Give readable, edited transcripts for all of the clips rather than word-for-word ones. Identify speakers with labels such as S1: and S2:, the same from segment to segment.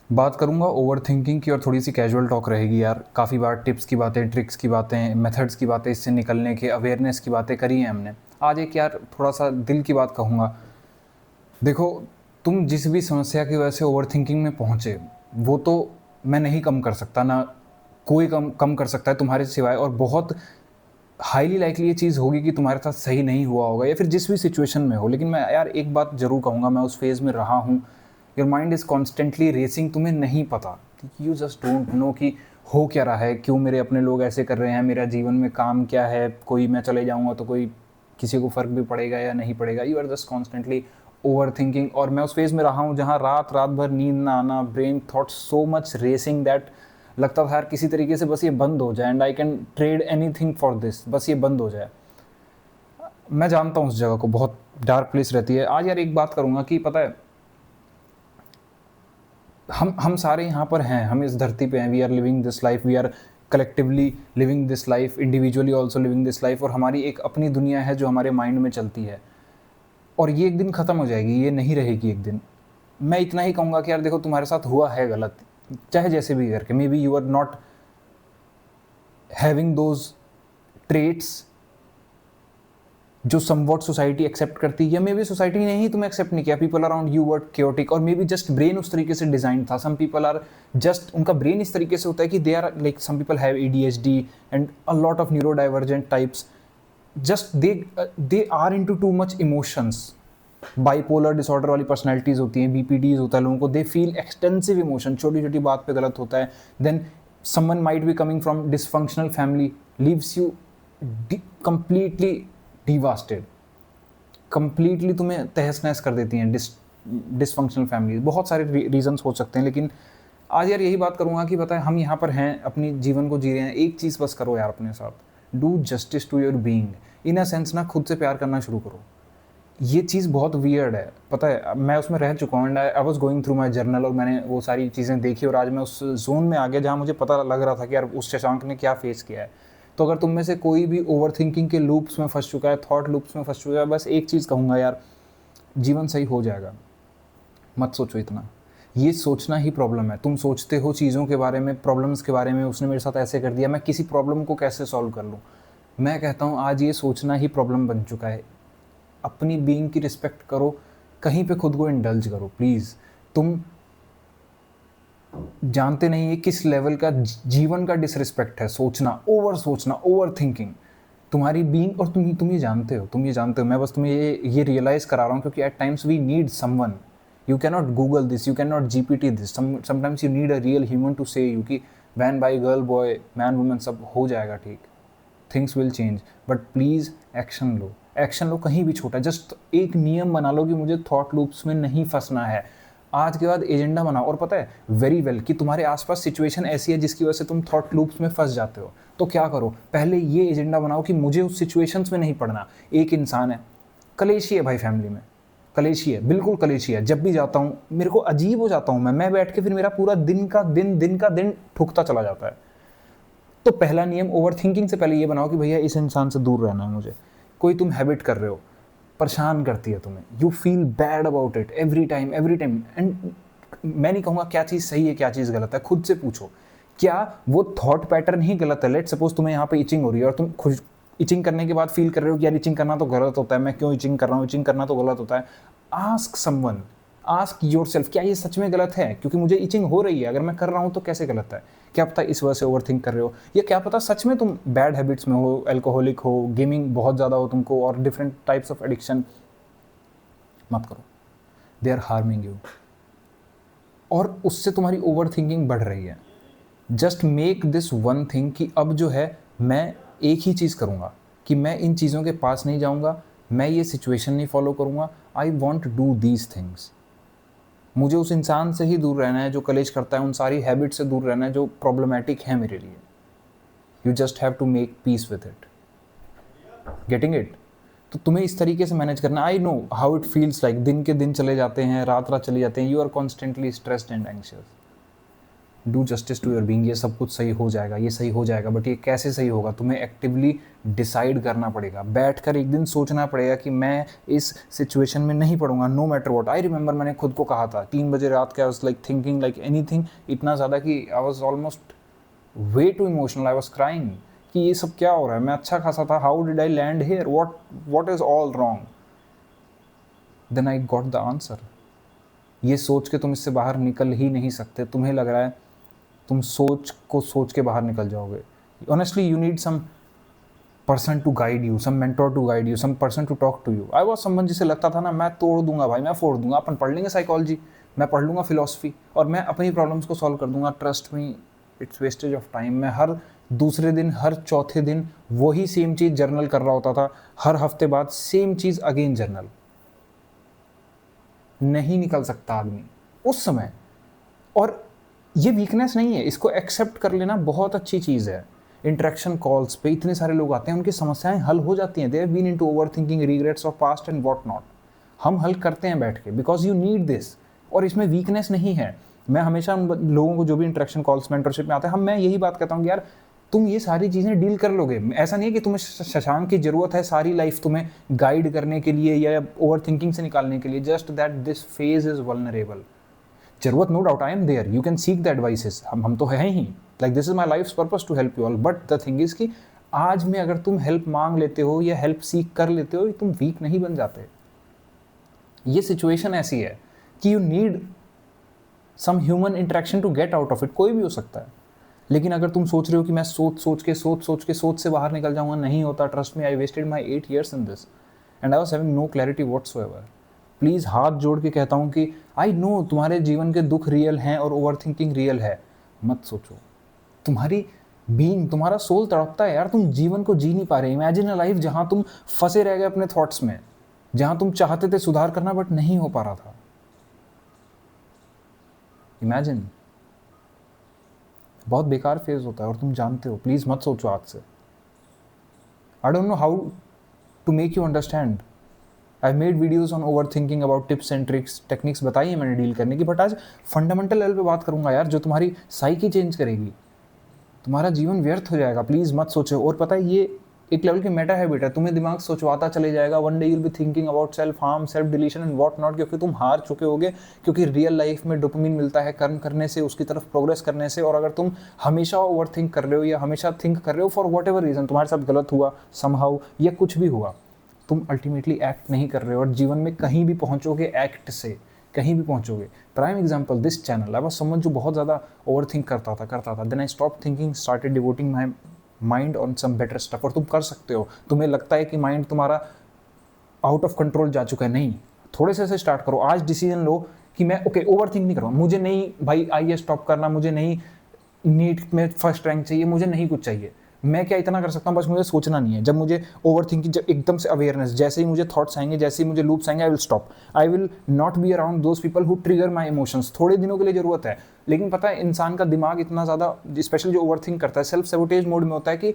S1: बात करूँगा ओवरथिंकिंग की और थोड़ी-सी कैजुअल टॉक रहेगी यार। काफ़ी बार टिप्स की बातें, ट्रिक्स की बातें, मेथड्स की बातें, इससे निकलने के अवेयरनेस की बातें करी हैं हमने। आज एक यार थोड़ा-सा दिल की बात कहूँगा। देखो, तुम जिस भी समस्या की वजह से ओवरथिंकिंग में पहुँचे, वो तो मैं नहीं कम कर सकता, ना कोई कम कम कर सकता है तुम्हारे सिवाय, और बहुत हाईली लाइकली ये चीज़ होगी कि तुम्हारे साथ सही नहीं हुआ होगा या फिर जिस भी सिचुएशन में हो। लेकिन मैं यार एक बात ज़रूर कहूँगा, मैं उस फ़ेज़ में रहा हूँ। Your mind is constantly racing, तुम्हें नहीं पता, यू जस्ट डोंट नो कि हो क्या रहा है, क्यों मेरे अपने लोग ऐसे कर रहे हैं, मेरा जीवन में काम क्या है, कोई मैं चले जाऊँगा तो कोई किसी को फ़र्क भी पड़ेगा या नहीं पड़ेगा। You are just constantly over thinking. और मैं उस फेज़ में रहा हूँ जहाँ रात रात भर नींद ना आना, brain thought so much racing that लगता था यार किसी तरीके से बस ये बंद हो जाए, and I can trade anything for this, बस ये बंद हो जाए। मैं जानता हूँ उस जगह को, बहुत डार्क प्लेस रहती है। आज यार एक बात करूँगा कि पता है, हम सारे यहाँ पर हैं, हम इस धरती पे हैं, we are living this life, we are collectively living this life, individually also living this life, और हमारी एक अपनी दुनिया है जो हमारे माइंड में चलती है, और ये एक दिन ख़त्म हो जाएगी, ये नहीं रहेगी एक दिन। मैं इतना ही कहूँगा कि यार देखो, तुम्हारे साथ हुआ है गलत, चाहे जैसे भी करके, maybe you are not having those traits जो समवॉट सोसाइटी एक्सेप्ट करती है, या मे बी सोसाइटी ने ही तुम्हें एक्सेप्ट नहीं किया, people around you were chaotic, और मे बी जस्ट ब्रेन उस तरीके से डिजाइन था। सम पीपल आर जस्ट, उनका ब्रेन इस तरीके से होता है कि they are like, some people have ADHD and a lot of neurodivergent types, just they are into too much emotions. Bipolar disorder वाली पर्सनैलिटीज होती हैं, BPDs होता है लोगों को, दे फील एक्सटेंसिव इमोशन, छोटी छोटी बात पे गलत होता है। Then someone might be coming from dysfunctional family, leaves you completely devastated, completely तुम्हें तहस नहस कर देती हैं डिसफंक्शनल फैमिली। बहुत सारे रीजंस हो सकते हैं, लेकिन आज यार यही बात करूँगा कि बताए, हम यहाँ पर हैं, अपनी जीवन को जी रहे हैं, एक चीज़ बस करो यार अपने साथ, do justice to your being. In a sense ना, खुद से प्यार करना शुरू करो। ये चीज़ बहुत वियर्ड है, पता है, मैं उसमें रह चुका हूँ, and I was going through my journal, और मैंने वो सारी चीज़ें देखी, और आज मैं उस जोन में आ गया जहाँ मुझे पता लग रहा था कि यार उस शशांक ने क्या फेस किया है। तो अगर तुम में से कोई भी ओवर थिंकिंग के लूप्स में फंस चुका है, थॉट लूप्स में फंस चुका है, बस एक चीज़ कहूँगा यार, जीवन सही हो जाएगा, मत सोचो इतना। ये सोचना ही प्रॉब्लम है। तुम सोचते हो चीज़ों के बारे में, प्रॉब्लम्स के बारे में, उसने मेरे साथ ऐसे कर दिया, मैं किसी प्रॉब्लम को कैसे सॉल्व कर लूँ। मैं कहता हूँ आज ये सोचना ही प्रॉब्लम बन चुका है। अपनी बीइंग की रिस्पेक्ट करो, कहीं पे खुद को इंडल्ज करो प्लीज़। तुम जानते नहीं है किस लेवल का जीवन का डिसरिस्पेक्ट है सोचना, ओवर थिंकिंग तुम्हारी बीइंग। और तुम ये जानते हो, मैं बस तुम्हें ये रियलाइज़ करा रहा हूँ, क्योंकि at times we need someone. You can not Google this, you can not GPT this, sometimes you need a real human to say you कि वैन बाई गर्ल बॉय मैन वुमेन सब हो जाएगा ठीक, things will change. But please action लो, action लो, कहीं भी छोटा, जस्ट एक नियम बना लो कि मुझे थॉट लूप्स में नहीं फंसना है। आज के बाद एजेंडा बनाओ, और पता है वेरी वेल कि तुम्हारे आसपास सिचुएशन ऐसी है जिसकी वजह से तुम थॉट लूप्स में फंस जाते हो। तो क्या करो, पहले ये एजेंडा बनाओ कि मुझे उस सिचुएशंस में नहीं पड़ना। एक इंसान है, कलेशी है भाई, फैमिली में कलेशी है, बिल्कुल कलेशी है। जब भी जाता हूँ मेरे को अजीब हो जाता हूँ, मैं बैठ के फिर मेरा पूरा दिन का दिन ठुकता चला जाता है। तो पहला नियम ओवर थिंकिंग से पहले ये बनाओ कि भैया इस इंसान से दूर रहना है मुझे। कोई तुम हैबिट कर रहे हो, परेशान करती है तुम्हें, you feel bad about it every time, and मैं नहीं कहूँगा क्या चीज़ सही है क्या चीज़ गलत है, खुद से पूछो क्या वो थॉट पैटर्न ही गलत है। लेट सपोज तुम्हें यहाँ पे इचिंग हो रही है, और तुम खुद इचिंग करने के बाद फील कर रहे हो कि यार इचिंग करना तो गलत होता है, मैं क्यों इचिंग कर रहा हूँ, इचिंग करना तो गलत होता है। आस्क समवन, आस्क योरसेल्फ, क्या ये सच में गलत है? क्योंकि मुझे इचिंग हो रही है, अगर मैं कर रहा हूँ तो कैसे गलत है? क्या पता इस वजह से ओवर थिंक कर रहे हो, या क्या पता सच में तुम बैड हैबिट्स में हो, अल्कोहलिक हो, गेमिंग बहुत ज़्यादा हो तुमको, और डिफरेंट टाइप्स ऑफ एडिक्शन। मत करो, दे आर हार्मिंग यू, और उससे तुम्हारी ओवर थिंकिंग बढ़ रही है। Just make this one thing कि अब जो है मैं एक ही चीज़ करूँगा, कि मैं इन चीज़ों के पास नहीं जाऊँगा, मैं ये सिचुएशन नहीं फॉलो करूँगा, I want do these things. मुझे उस इंसान से ही दूर रहना है जो कलेश करता है, उन सारी हैबिट से दूर रहना है जो प्रॉब्लमैटिक है मेरे लिए। You just have to make peace with it, getting it? तो तुम्हें इस तरीके से मैनेज करना। I know how it feels like, दिन के दिन चले जाते हैं, रात रात चली जाते हैं, you are constantly stressed and anxious. Do justice to your being, ये सब कुछ सही हो जाएगा, ये सही हो जाएगा, बट ये कैसे सही होगा, तुम्हें एक्टिवली डिसाइड करना पड़ेगा, बैठकर एक दिन सोचना पड़ेगा कि मैं इस सिचुएशन में नहीं पढ़ूंगा no matter what. I remember मैंने खुद को कहा था 3 बजे रात के, I was like thinking like anything, इतना ज़्यादा कि I was almost way too emotional, I was crying कि ये सब क्या हो रहा है, मैं अच्छा खासा था, how did I land here, what is all wrong. Then I got the answer. ये सोच के तुम इससे बाहर निकल ही नहीं सकते। तुम्हें लग रहा है तुम सोच के बाहर निकल जाओगे। Honestly you need some person to guide you, some mentor to guide you, some person to talk to you. I was someone जिसे लगता था ना मैं तोड़ दूंगा भाई, मैं फोड़ दूंगा, अपन पढ़ लेंगे साइकोलॉजी, मैं पढ़ लूंगा फिलोसफी और मैं अपनी प्रॉब्लम्स को सॉल्व कर दूंगा। Trust me, it's wastage of time. मैं हर दूसरे दिन, हर चौथे दिन वही सेम चीज़ जर्नल कर रहा होता था, हर हफ्ते बाद सेम चीज़ अगेन जर्नल। नहीं निकल सकता आदमी उस समय। और ये वीकनेस नहीं है, इसको एक्सेप्ट कर लेना बहुत अच्छी चीज़ है। इंटरेक्शन कॉल्स पे इतने सारे लोग आते हैं, उनकी समस्याएं हल हो जाती हैं। They have been into overthinking, regrets of past and what not. हम हल करते हैं बैठ के, बिकॉज यू नीड दिस। और इसमें वीकनेस नहीं है। मैं हमेशा उन लोगों को जो भी इंटरेक्शन कॉल्स मेंटरशिप में आते हैं, मैं यही बात कहता हूँ कि यार तुम ये सारी चीज़ें डील कर लोगे। ऐसा नहीं है कि तुम्हें शशांक की ज़रूरत है सारी लाइफ तुम्हें गाइड करने के लिए या ओवर थिंकिंग से निकालने के लिए। Just that this phase is vulnerable. जरूरत no doubt, I am there, you can seek the advices, हम तो हैं ही, like this is my life purpose to help you all. But the thing is कि आज में अगर तुम हेल्प मांग लेते हो या हेल्प सीक कर लेते हो, तुम वीक नहीं बन जाते। ये सिचुएशन ऐसी है कि you need some human interaction to get out of it. कोई भी हो सकता है। लेकिन अगर तुम सोच रहे हो कि मैं सोच से बाहर निकल जाऊंगा, नहीं होता। Trust me, I wasted my 8 years in this and I was having no clarity whatsoever. Please हाथ जोड़ के कहता हूँ कि आई नो तुम्हारे जीवन के दुख रियल हैं और ओवर थिंकिंग रियल है। मत सोचो। तुम्हारी बीइंग, तुम्हारा सोल तड़पता है यार, तुम जीवन को जी नहीं पा रहे। इमेजिन अ लाइफ जहाँ तुम फंसे रह गए अपने थॉट्स में, जहाँ तुम चाहते थे सुधार करना बट नहीं हो पा रहा था। इमेजिन, बहुत बेकार फेज होता है और तुम जानते हो। प्लीज़ मत सोचो आज से। I don't know how to make you understand. I made videos on over thinking about tips and tricks, techniques बताई है मैंने डील करने की। बट आज फंडामेंटल लेवल पे बात करूंगा यार, जो तुम्हारी साइकी चेंज करेगी। तुम्हारा जीवन व्यर्थ हो जाएगा। प्लीज़ मत सोचो। और पता है, ये एक लेवल की मेटा हैबिट है। तुम्हें दिमाग सोचवाता चले जाएगा। One day you'll be thinking about self harm, self deletion and what not, क्योंकि तुम हार चुके होगे। क्योंकि रियल लाइफ में डोपामिन मिलता है कर्म करने से, उसकी तरफ प्रोग्रेस करने से। और अगर तुम हमेशा ओवर थिंक कर रहे हो या हमेशा थिंक कर रहे हो फॉर वॉट एवर रीज़न, तुम्हारे साथ गलत हुआ समहाउ या कुछ भी हुआ, तुम अल्टीमेटली एक्ट नहीं कर रहे हो और जीवन में कहीं भी पहुंचोगे एक्ट से, कहीं भी पहुंचोगे। Prime example, this channel. I was someone जो बहुत ज़्यादा ओवर थिंक करता था। Then I stop thinking, started devoting my mind on some better stuff. और तुम कर सकते हो। तुम्हें लगता है कि माइंड तुम्हारा आउट ऑफ कंट्रोल जा चुका है, नहीं, थोड़े से स्टार्ट करो। आज डिसीजन लो कि मैं ओके ओवर थिंक नहीं करूँगा। मुझे नहीं भाई IAS टॉप करना, मुझे नहीं नीट में फर्स्ट रैंक चाहिए, मुझे नहीं कुछ चाहिए। मैं क्या इतना कर सकता हूँ, बस मुझे सोचना नहीं है। जब मुझे ओवर थिंकिंग, जब एकदम से अवेयरनेस, जैसे ही मुझे थॉट्स आएंगे, जैसे ही मुझे लूप्स आएंगे, I will stop. I will not be around those people who trigger my emotions. थोड़े दिनों के लिए जरूरत है, लेकिन पता है इंसान का दिमाग इतना ज़्यादा, स्पेशली जो ओवर थिंक करता है, सेल्फ सेबोटेज मोड में होता है। कि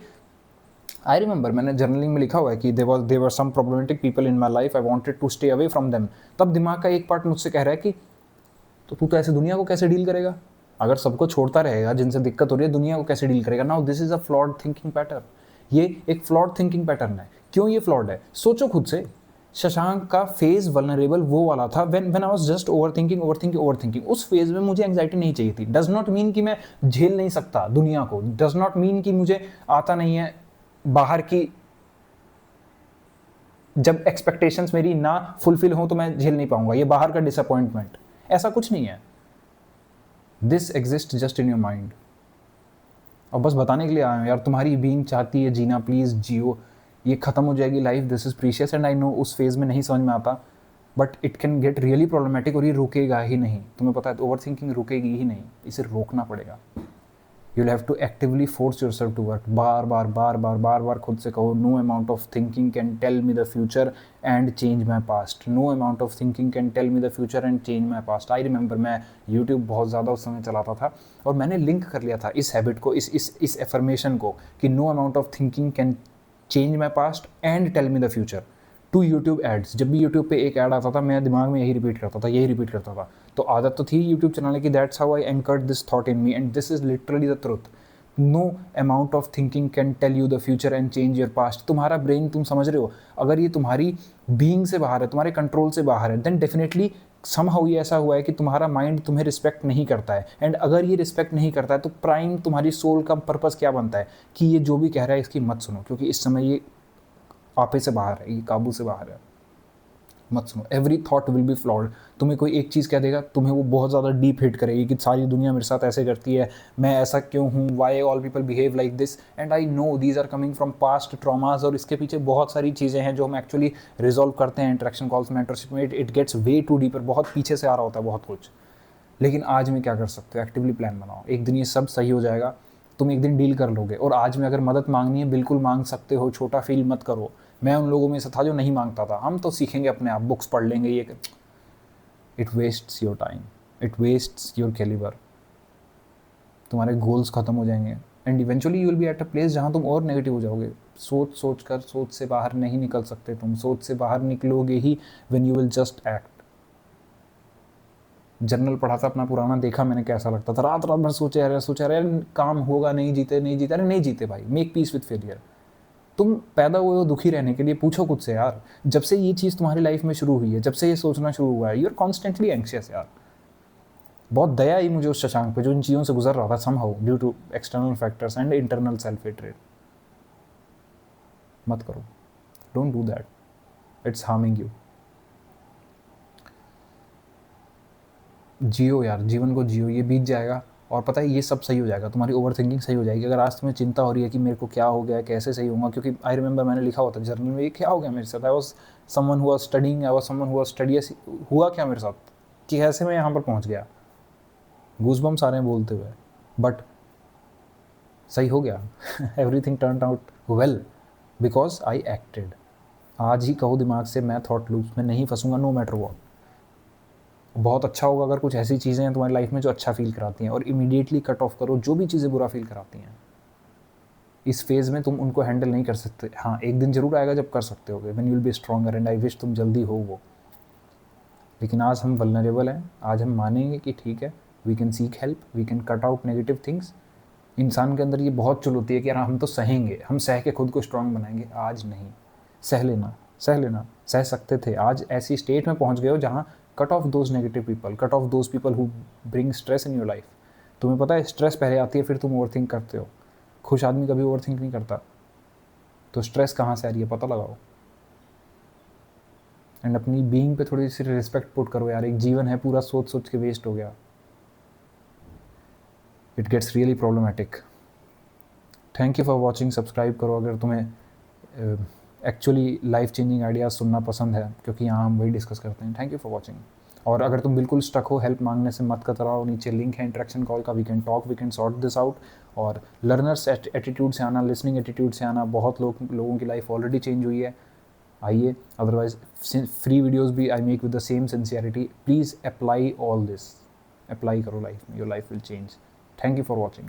S1: आई रिमेंबर, मैंने जर्नलिंग में लिखा हुआ है कि there were some problematic people in my life, I wanted to stay away from them. तब दिमाग का एक पार्ट मुझसे कह रहा है कि तो तू तो ऐसे दुनिया को कैसे डील करेगा, अगर सबको छोड़ता रहेगा जिनसे दिक्कत हो रही है, दुनिया को कैसे डील करेगा। Now this is a flawed thinking pattern. ये एक फ्लॉड थिंकिंग पैटर्न है। क्यों ये फ्लॉड है, सोचो खुद से। शशांक का फेज वल्नरेबल वो वाला था when I was just overthinking. उस फेज में मुझे एंग्जाइटी नहीं चाहिए थी। डज नॉट मीन कि मैं झेल नहीं सकता दुनिया को, डज नॉट मीन कि मुझे आता नहीं है बाहर की, जब एक्सपेक्टेशंस मेरी ना फुलफिल हो तो मैं झेल नहीं पाऊंगा, ये बाहर का डिसअपॉइंटमेंट, ऐसा कुछ नहीं है। This exist just in your mind. और बस बताने के लिए आया हूँ यार, तुम्हारी बीइंग चाहती है जीना, प्लीज़ जियो। ये खत्म हो जाएगी life, this is precious and I no उस फेज़ में नहीं समझ में आता, but it can get really problematic. और ये रुकेगा ही नहीं, तुम्हें पता है, ओवर थिंकिंग रुकेगी ही नहीं, इसे रोकना पड़ेगा। You will have to actively force yourself to work. बार बार खुद से कहो, no amount of thinking can tell me the future and change my past. No amount of thinking can tell me the future and change my past. I remember, मैं YouTube बहुत ज़्यादा उस समय चलाता था और मैंने लिंक कर लिया था इस हैबिट को, इस एफर्मेशन को, कि no amount of thinking can change my past and tell me the future, to YouTube ads. जब भी यूट्यूब पे एक ऐड आता था, मैं दिमाग में यही रिपीट करता था। तो आदत तो थी यूट्यूब चलाने की, that's how I anchored this thought in me and this is literally the truth. No amount of thinking can tell you the future and change your past. तुम्हारा ब्रेन, तुम समझ रहे हो, अगर ये तुम्हारी बीइंग से बाहर है, तुम्हारे कंट्रोल से बाहर है, देन डेफिनेटली समहाउ ये ऐसा हुआ है कि तुम्हारा माइंड तुम्हें रिस्पेक्ट नहीं करता है। एंड अगर ये रिस्पेक्ट नहीं करता है तो प्राइम तुम्हारी सोल का पर्पस क्या बनता है कि ये जो भी कह रहा है इसकी मत सुनो, क्योंकि इस समय ये आपे से बाहर है, ये काबू से बाहर है, मत सुनो। Every thought will be flawed. तुम्हें कोई एक चीज़ कह देगा, तुम्हें वो बहुत ज़्यादा डीप हिट करेगी कि सारी दुनिया मेरे साथ ऐसे करती है, मैं ऐसा क्यों हूँ, why all people behave like this, and I know these are coming from past traumas. और इसके पीछे बहुत सारी चीज़ें हैं जो हम एक्चुअली रिजॉल्व करते हैं इंटरेक्शन कॉल्स, मेंटरशिप में। It gets way too deeper, बहुत पीछे से आ रहा होता है बहुत कुछ। लेकिन आज में क्या कर सकते हो, एक्टिवली प्लान बनाओ, एक दिन ये सब सही हो जाएगा, तुम एक दिन डील कर लोगे। और आज में अगर मदद मांगनी है बिल्कुल मांग सकते हो, छोटा फील मत करो। मैं उन लोगों में से था जो नहीं मांगता था, हम तो सीखेंगे अपने आप, बुक्स पढ़ लेंगे, ये it wastes your time, it wastes your calibre, तुम्हारे गोल्स खत्म हो जाएंगे and eventually you will be at a place जहाँ तुम और नेगेटिव हो जाओगे। सोच से बाहर नहीं निकल सकते तुम, सोच से बाहर निकलोगे ही when you will just act. Journal पढ़ा था अपना पुराना, देखा मैंने कैसा लगता था, रात रात भर सोचे रहे काम होगा, नहीं जीते, अरे नहीं जीते भाई, मेक पीस विद फेलियर। तुम पैदा हुए हो दुखी रहने के लिए, पूछो खुद से यार, जब से ये चीज़ तुम्हारी लाइफ में शुरू हुई है, जब से ये सोचना शुरू हुआ है, यू आर कॉन्स्टेंटली एंक्शियस यार। बहुत दया आई मुझे उस शशांक पे जो इन चीज़ों से गुजर रहा था, somehow due to external factors and internal self hatred. मत करो, don't do that, it's harming you. जियो यार, जीवन को जियो, ये बीत जाएगा और पता है ये सब सही हो जाएगा, तुम्हारी ओवर थिंकिंग सही हो जाएगी। अगर आज तुम्हें चिंता हो रही है कि मेरे को क्या हो गया, कैसे सही होगा, क्योंकि आई रिमेंबर मैंने लिखा होता जर्नल में, ये क्या हो गया मेरे साथ, I was someone who was studying, I was someone who was studies, हुआ क्या मेरे साथ कि कैसे मैं यहाँ पर पहुँच गया, गूज़बम्स आ रहे हैं बोलते हुए, बट सही हो गया। Everything turn out well because I acted. आज ही कहो दिमाग से, मैं थॉट लूप्स में नहीं फंसूंगा, नो मैटर वॉट। बहुत अच्छा होगा अगर कुछ ऐसी चीज़ें हैं तुम्हारी लाइफ में जो अच्छा फील कराती हैं, और इमीडिएटली कट ऑफ करो जो भी चीज़ें बुरा फील कराती हैं। इस फेज़ में तुम उनको हैंडल नहीं कर सकते, हाँ एक दिन जरूर आएगा जब कर सकते होगे, when you will B stronger, and I wish तुम जल्दी हो वो। लेकिन आज हम वल्नरेबल हैं, आज हम मानेंगे कि ठीक है, we can seek help, we can cut out negative things. इंसान के अंदर ये बहुत चुल होती है कि यार हम तो सहेंगे, हम सह के खुद को स्ट्रॉन्ग बनाएंगे। आज नहीं, सह लेना, सह सकते थे, आज ऐसी स्टेट में पहुंच गए हो जहाँ cut off those negative people, cut off those people who bring stress in your life. तुम्हें पता है स्ट्रेस पहले आती है फिर तुम ओवर थिंक करते हो, खुश आदमी कभी ओवर थिंक नहीं करता। तो स्ट्रेस कहाँ से आ रही है पता लगाओ, एंड अपनी बीइंग पे थोड़ी सी रिस्पेक्ट पुट करो यार। एक जीवन है पूरा सोच के वेस्ट हो गया, it gets really problematic. Thank you for watching, subscribe करो अगर तुम्हें एक्चुअली लाइफ चेंजिंग आइडियाज़ सुनना पसंद है, क्योंकि यहाँ हम वही डिस्कस करते हैं। Thank you for watching. और अगर तुम बिल्कुल स्टक हो, हेल्प मांगने से मत कतराओ, नीचे लिंक है इंटरेक्शन कॉल का, we can talk, we can sort this out. और लर्नर्स एटीट्यूड से आना, लिसनिंग एटीट्यूड से आना, बहुत लोगों की लाइफ ऑलरेडी चेंज हुई है, आइए। अदरवाइज फ्री वीडियोज़ भी I make with the same sincerity. Please apply all this, apply करो लाइफ में, your life will change. Thank you for watching.